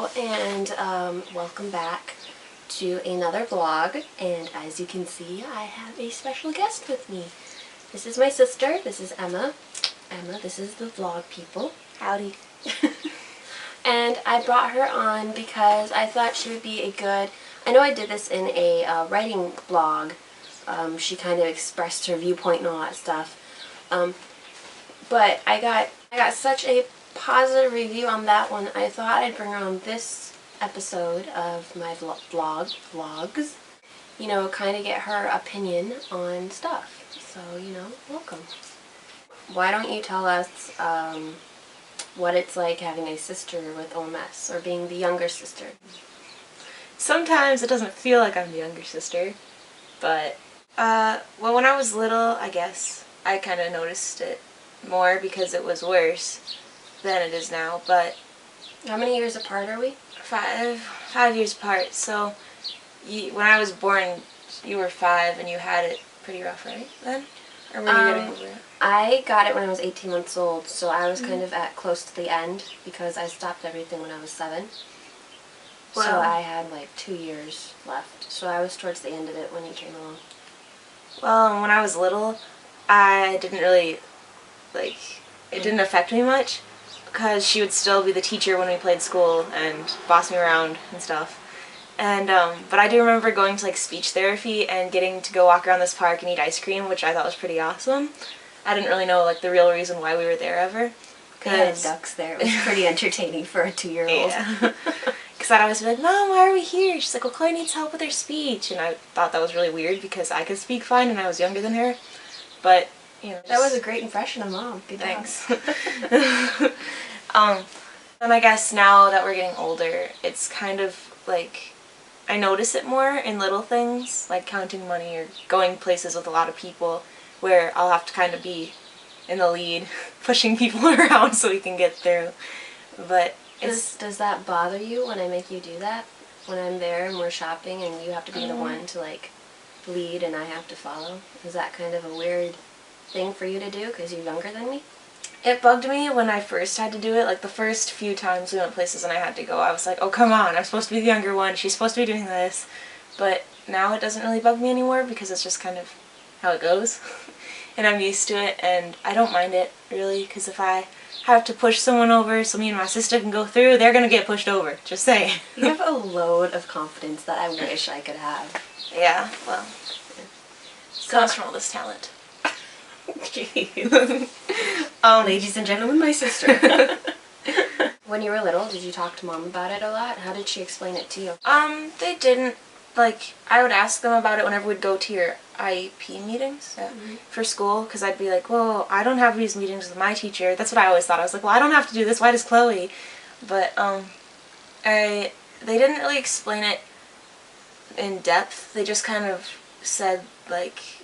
Hello, and welcome back to another vlog. And as you can see, I have a special guest with me. This is my sister. This is Emma. Emma, this is the vlog people. Howdy. And I brought her on because I thought she would be a good... I know I did this in a writing blog. She kind of expressed her viewpoint and all that stuff. But I got such a positive review on that one. I thought I'd bring her on this episode of my vlogs. You know, kind of get her opinion on stuff. So, you know, welcome. Why don't you tell us what it's like having a sister with OMS, or being the younger sister? Sometimes it doesn't feel like I'm the younger sister, but, well, when I was little, I guess, I kind of noticed it more because it was worse than it is now, but... How many years apart are we? 5 years apart, so when I was born, you were 5 and you had it pretty rough, right, then? Or were you getting over it? I got it when I was 18 months old, so I was kind of at close to the end because I stopped everything when I was 7. So I had like 2 years left, so I was towards the end of it when you came along. Well, when I was little, I didn't really, it didn't affect me much because she would still be the teacher when we played school and boss me around and stuff. And, but I do remember going to, speech therapy and getting to go walk around this park and eat ice cream, which I thought was pretty awesome. I didn't really know, the real reason why we were there ever. They had ducks there. It was pretty entertaining for a 2-year-old. Yeah. Because I'd always be like, Mom, why are we here? She's like, well, Chloe needs help with her speech. And I thought that was really weird because I could speak fine and I was younger than her. But, you know. That was a great impression of Mom. Good Thanks. And I guess now that we're getting older, it's kind of I notice it more in little things, like counting money or going places with a lot of people, where I'll have to kind of be in the lead, pushing people around so we can get through. But does that bother you when I make you do that? When I'm there and we're shopping and you have to be the one to lead and I have to follow? Is that kind of a weird thing for you to do because you're younger than me? It bugged me when I first had to do it. The first few times we went places and I had to go, I was like, oh, come on, I'm supposed to be the younger one. She's supposed to be doing this. But now it doesn't really bug me anymore because it's just kind of how it goes. And I'm used to it, and I don't mind it, really, because if I have to push someone over so me and my sister can go through, they're going to get pushed over. Just saying. You have a load of confidence that I wish I could have. Yeah, well, it comes from all this talent. Ladies and gentlemen, my sister. When you were little, did you talk to Mom about it a lot? How did she explain it to you? They didn't. I would ask them about it whenever we'd go to your IEP meetings for school, because I'd be like, well, I don't have these meetings with my teacher. That's what I always thought. I was like, well, I don't have to do this. Why does Chloe? But they didn't really explain it in depth. They just kind of said,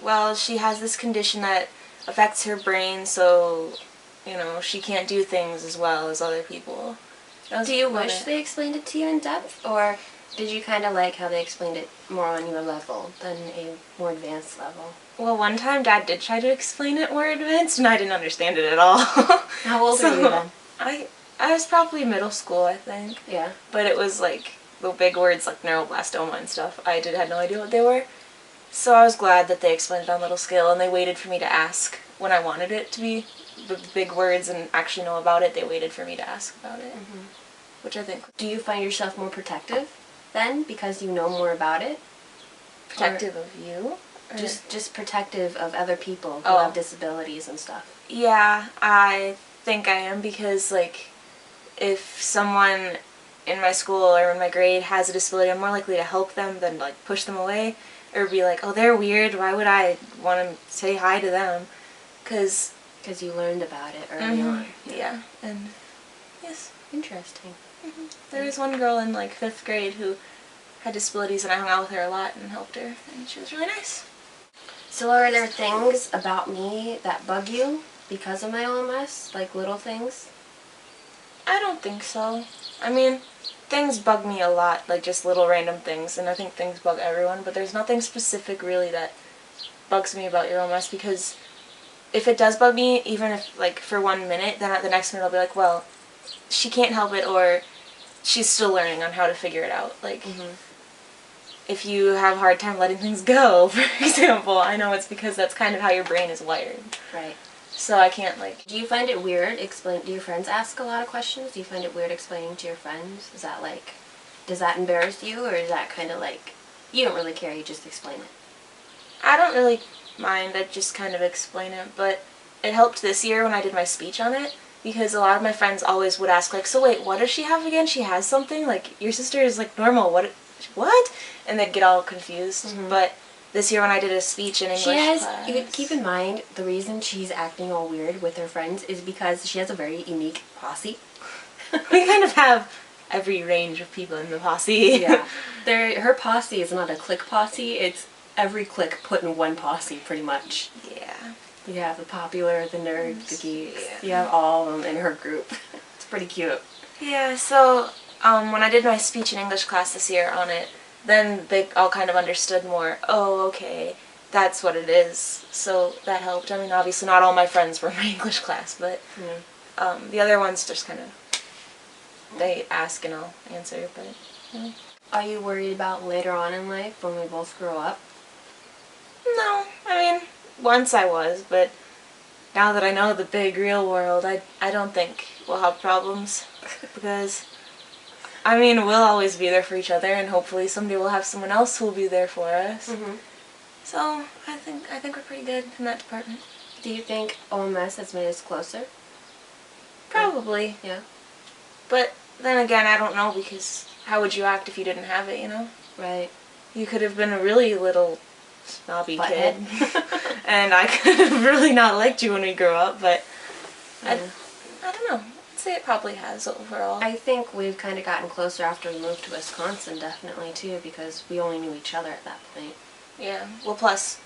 well, she has this condition that affects her brain, so, you know, she can't do things as well as other people. Do you wish they explained it to you in depth, or did you kind of like how they explained it more on your level than a more advanced level? Well, one time Dad did try to explain it more advanced, and I didn't understand it at all. How old were you then? I was probably middle school, I think. Yeah. But it was the big words like neuroblastoma and stuff. I had no idea what they were. So I was glad that they explained it on little scale, and they waited for me to ask when I wanted it to be the big words and actually know about it. They waited for me to ask about it, which I think. Do you find yourself more protective then because you know more about it? Protective of you? Just protective of other people who have disabilities and stuff. Yeah, I think I am, because if someone in my school or in my grade has a disability, I'm more likely to help them than push them away. Or be like, oh, they're weird, why would I want to say hi to them? Because you learned about it early on. Yeah, and yes. Interesting. There was one girl in 5th grade who had disabilities, and I hung out with her a lot and helped her, and she was really nice. So are there things about me that bug you because of my OMS? Little things? I don't think so. I mean, things bug me a lot, just little random things, and I think things bug everyone, but there's nothing specific really that bugs me about your OMS, because if it does bug me, even if for 1 minute, then at the next minute I'll be like, well, she can't help it, or she's still learning on how to figure it out. Like, if you have a hard time letting things go, for example, I know it's because that's kind of how your brain is wired. Right. So I can't, like... Do you find it weird do your friends ask a lot of questions? Do you find it weird explaining to your friends? Is that like, does that embarrass you, or is that kind of like, you don't really care, you just explain it? I don't really mind, I just kind of explain it, but it helped this year when I did my speech on it, because a lot of my friends always would ask, like, so wait, what does she have again? She has something? Like, your sister is, like, normal, what? And they'd get all confused, but this year when I did a speech in English class... You keep in mind, the reason she's acting all weird with her friends is because she has a very unique posse. We kind of have every range of people in the posse. Yeah. Her posse is not a clique posse, it's every clique put in one posse, pretty much. Yeah. You have the popular, the nerds, the geeks. Yeah. You have all of them in her group. It's pretty cute. Yeah, so when I did my speech in English class this year on it, then they all kind of understood more, oh, okay, that's what it is. So that helped. I mean, obviously not all my friends were in my English class, but the other ones just kind of, they ask and I'll answer, but... Yeah. Are you worried about later on in life when we both grow up? No, I mean, once I was, but now that I know the big real world, I don't think we'll have problems, because... I mean, we'll always be there for each other, and hopefully someday we'll have someone else who will be there for us. So I think we're pretty good in that department. Do you think OMS has made us closer? Probably. Yeah. But then again, I don't know, because how would you act if you didn't have it, you know? Right. You could have been a really little snobby kid, Butthead. and I could have really not liked you when we grew up, but I don't know. I'd say it probably has overall. I think we've kind of gotten closer after we moved to Wisconsin, definitely, too, because we only knew each other at that point. Yeah. Well, plus,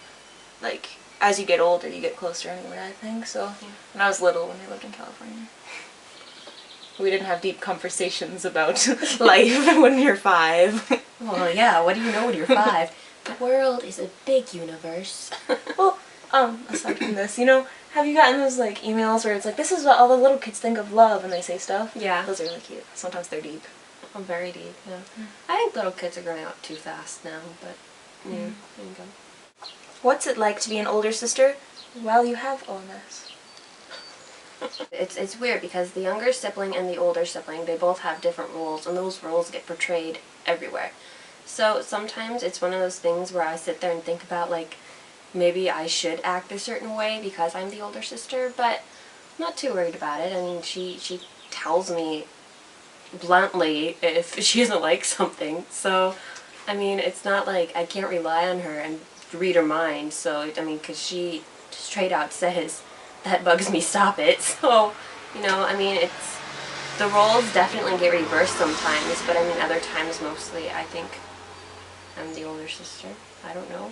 like, as you get older, you get closer anyway, I think. So, when I was little, when we lived in California, we didn't have deep conversations about life when you're 5. Well, yeah, what do you know when you're 5? The world is a big universe. Well, aside from this, you know, have you gotten those, like, emails where it's like, this is what all the little kids think of love, and they say stuff? Yeah. Those are really cute. Sometimes they're deep. Oh, very deep, yeah. I think little kids are growing up too fast now, but, yeah, there you go. What's it like to be an older sister while you have OMS? It's weird because the younger sibling and the older sibling, they both have different roles, and those roles get portrayed everywhere. So sometimes it's one of those things where I sit there and think about, like, maybe I should act a certain way because I'm the older sister, but I'm not too worried about it. I mean, she tells me bluntly if she doesn't like something, so, I mean, it's not like I can't rely on her and read her mind, so, I mean, because she straight out says, that bugs me, stop it, so, you know, I mean, it's, the roles definitely get reversed sometimes, but I mean, other times mostly, I think I'm the older sister. I don't know.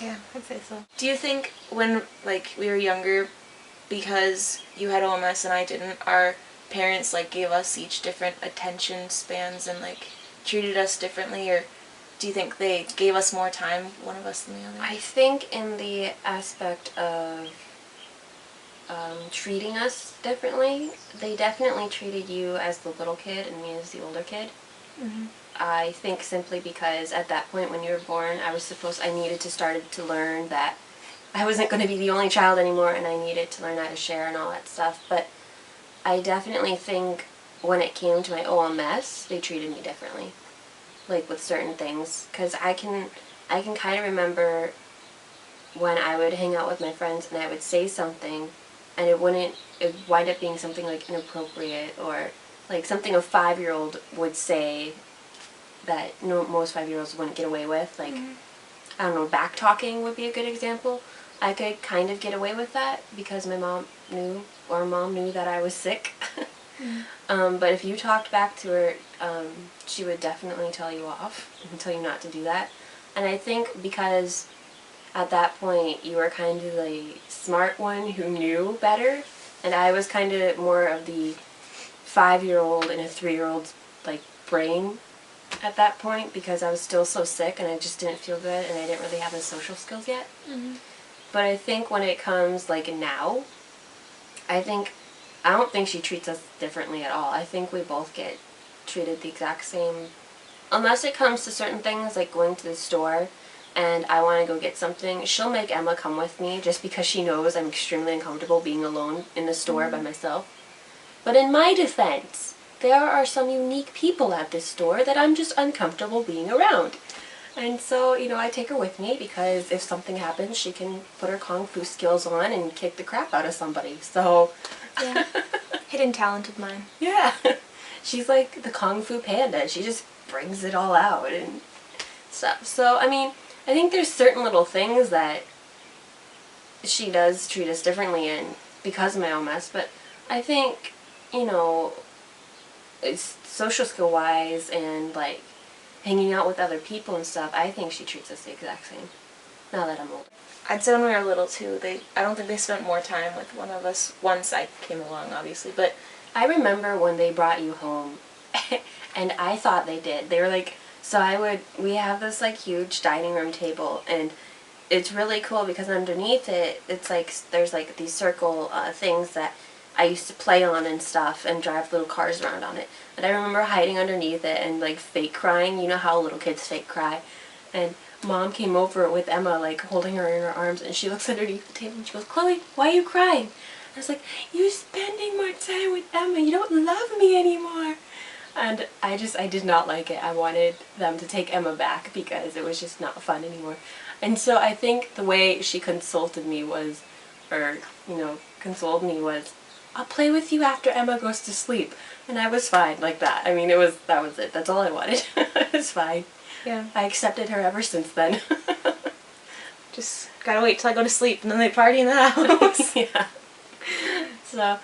Yeah, I'd say so. Do you think when, like, we were younger, because you had OMS and I didn't, our parents, like, gave us each different attention spans and, like, treated us differently, or do you think they gave us more time, one of us than the other? I think in the aspect of treating us differently, they definitely treated you as the little kid and me as the older kid. I think simply because at that point when you were born, I needed to start to learn that I wasn't going to be the only child anymore, and I needed to learn how to share and all that stuff. But I definitely think when it came to my OMS, they treated me differently, like with certain things, because I can kind of remember when I would hang out with my friends and I would say something, and it would wind up being something like inappropriate, or like something a 5-year-old would say that most 5-year-olds wouldn't get away with. Like, I don't know, back talking would be a good example. I could kind of get away with that because my mom knew that I was sick. But if you talked back to her, she would definitely tell you off and tell you not to do that. And I think because at that point you were kind of the smart one who knew better, and I was kind of more of the 5-year-old in a 3-year-old's like brain at that point, because I was still so sick and I just didn't feel good and I didn't really have the social skills yet. But I think when it comes like now, I don't think she treats us differently at all. I think we both get treated the exact same. Unless it comes to certain things like going to the store and I want to go get something, she'll make Emma come with me just because she knows I'm extremely uncomfortable being alone in the store by myself. But in my defense, there are some unique people at this store that I'm just uncomfortable being around. And so, you know, I take her with me because if something happens, she can put her kung fu skills on and kick the crap out of somebody. So, yeah. Hidden talent of mine. Yeah. She's like the kung fu panda. She just brings it all out and stuff. So, I mean, I think there's certain little things that she does treat us differently in because of my own mess, but I think, you know, it's social skill wise and like hanging out with other people and stuff, I think she treats us the exact same now that I'm older. I'd say when we were little too, I don't think they spent more time with one of us once I came along, obviously, but I remember when they brought you home and I thought they did. They were like, we have this like huge dining room table and it's really cool because underneath it, it's like, there's like these circle things that I used to play on and stuff and drive little cars around on it. And I remember hiding underneath it and like fake crying. You know how little kids fake cry. And Mom came over with Emma like holding her in her arms and she looks underneath the table and she goes, "Chloe, why are you crying?" I was like, "You're spending more time with Emma. You don't love me anymore." And I did not like it. I wanted them to take Emma back because it was just not fun anymore. And so I think the way she consoled me was, "I'll play with you after Emma goes to sleep." And I was fine like that. I mean, that was it. That's all I wanted. It was fine. yeah, I accepted her ever since then. just gotta wait till I go to sleep and then they party in the house. Yeah. So,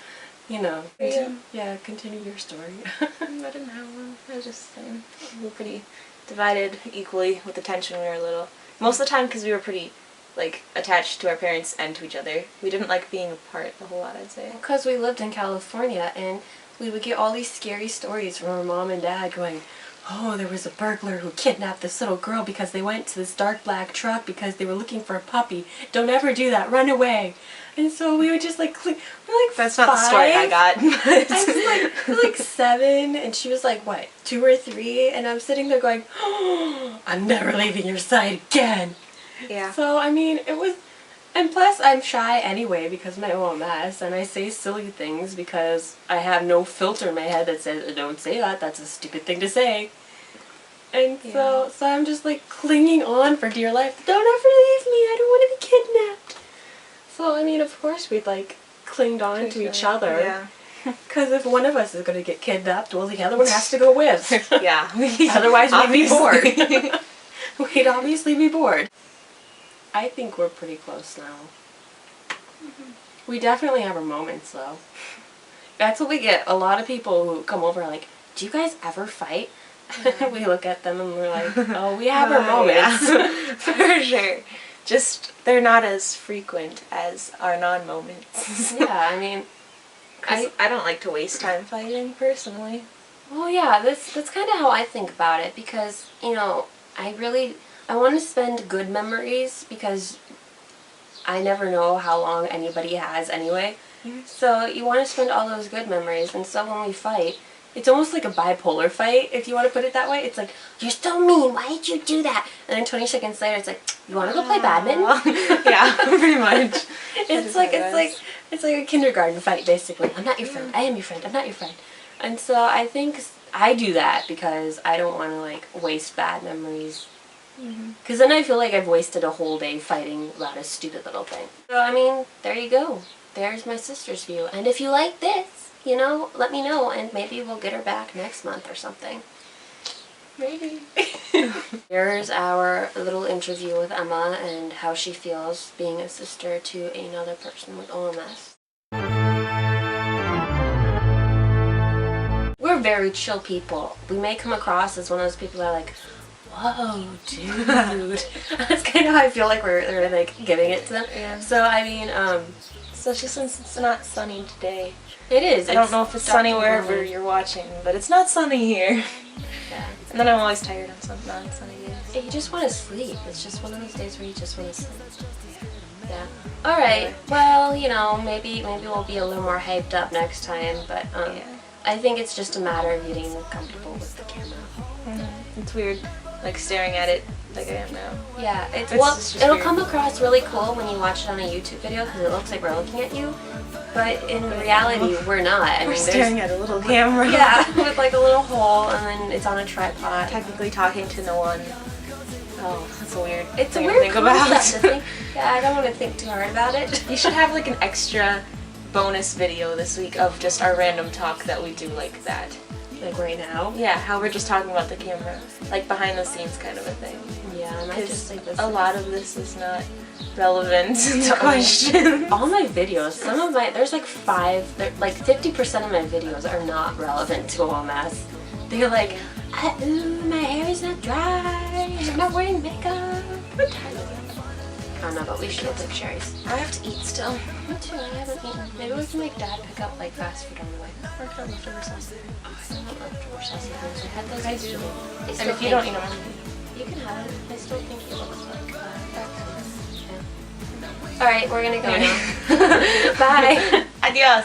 you know. Yeah. Continue your story. I didn't have one. I was just saying, we were pretty divided equally with attention when we were little. Most of the time because we were pretty, like, attached to our parents and to each other. We didn't like being apart a whole lot, I'd say. Because we lived in California and we would get all these scary stories from our mom and dad going, "Oh, there was a burglar who kidnapped this little girl because they went to this dark black truck because they were looking for a puppy. Don't ever do that. Run away." And so we would just like, we're like That's not the story I got. I was like 7 and she was like, what, 2 or 3? And I'm sitting there going, "Oh, I'm never leaving your side again." Yeah. So, I mean, it was, and plus I'm shy anyway because of my own mess, and I say silly things because I have no filter in my head that says, "Don't say that, that's a stupid thing to say." And so I'm just like clinging on for dear life. "Don't ever leave me, I don't want to be kidnapped." So, I mean, of course we'd like clinged on to each other. Yeah. Because if one of us is going to get kidnapped, well, the other one has to go with. Yeah. Otherwise we'd be bored. We'd obviously be bored. I think we're pretty close now. Mm-hmm. We definitely have our moments, though. That's what we get. A lot of people who come over are like, "Do you guys ever fight?" We look at them and we're like, "Oh, we have our moments." Yeah. For sure. Just, they're not as frequent as our non-moments. Yeah, I mean, I don't like to waste time fighting, personally. Well, yeah, that's kind of how I think about it because, you know, I want to spend good memories because I never know how long anybody has anyway. Yes. So you want to spend all those good memories, and so when we fight, it's almost like a bipolar fight, if you want to put it that way. It's like, "You're so mean, why did you do that?" And then 20 seconds later, it's like, "You want to go play badminton?" Yeah, pretty much. It's like a kindergarten fight, basically. "I'm not your friend. I am your friend. I'm not your friend." And so I think I do that because I don't want to like waste bad memories. Because then I feel like I've wasted a whole day fighting about a stupid little thing. So, I mean, there you go. There's my sister's view. And if you like this, you know, let me know and maybe we'll get her back next month or something. Maybe. Here's our little interview with Emma and how she feels being a sister to another person with OMS. We're very chill people. We may come across as one of those people that are like, "Whoa, dude." That's kind of how I feel like we're like giving it to them. Yeah. So, I mean, Especially since it's not sunny today. it is. I don't know if it's sunny wherever you're watching, but it's not sunny here. Yeah. And then I'm always tired on some non-sunny days. You just want to sleep. It's just one of those days where you just want to sleep. Yeah. All right. Well, you know, maybe we'll be a little more hyped up next time. But I think it's just a matter of getting comfortable with the camera. It's weird, like staring at it like I am now. Yeah, It's well, just it'll weird. come across really cool when you watch it on a YouTube video because it looks like we're looking at you, but in reality we're not. I We're mean, staring at a little camera. yeah, with like a little hole, and then it's on a tripod. Technically talking to no one. Oh, that's a weird It's a thing weird to think about. concept to think. Yeah, I don't want to think too hard about it. You should have like an extra bonus video this week of just our random talk that we do like that. Like right now. Yeah, how we're just talking about the camera. Like behind the scenes kind of a thing. Yeah, I might just like this. A lot of this is not relevant to the question. All my videos, some of my, there's like 50% of my videos are not relevant to all mess. They're like, my hair is not dry, I'm not wearing makeup. What time is it? I don't know, but we should go take cherries. I have to eat still. Me too, I haven't eaten. Maybe we can make Dad pick up like fast food on the way. Or can I leftover sauce? Oh, I don't want leftover sausage rolls. I had those I yesterday. do. I And still if you don't eat think- them, You can have it. I still think it looks like fast food. Yeah. Alright, we're gonna go now. Bye. adios.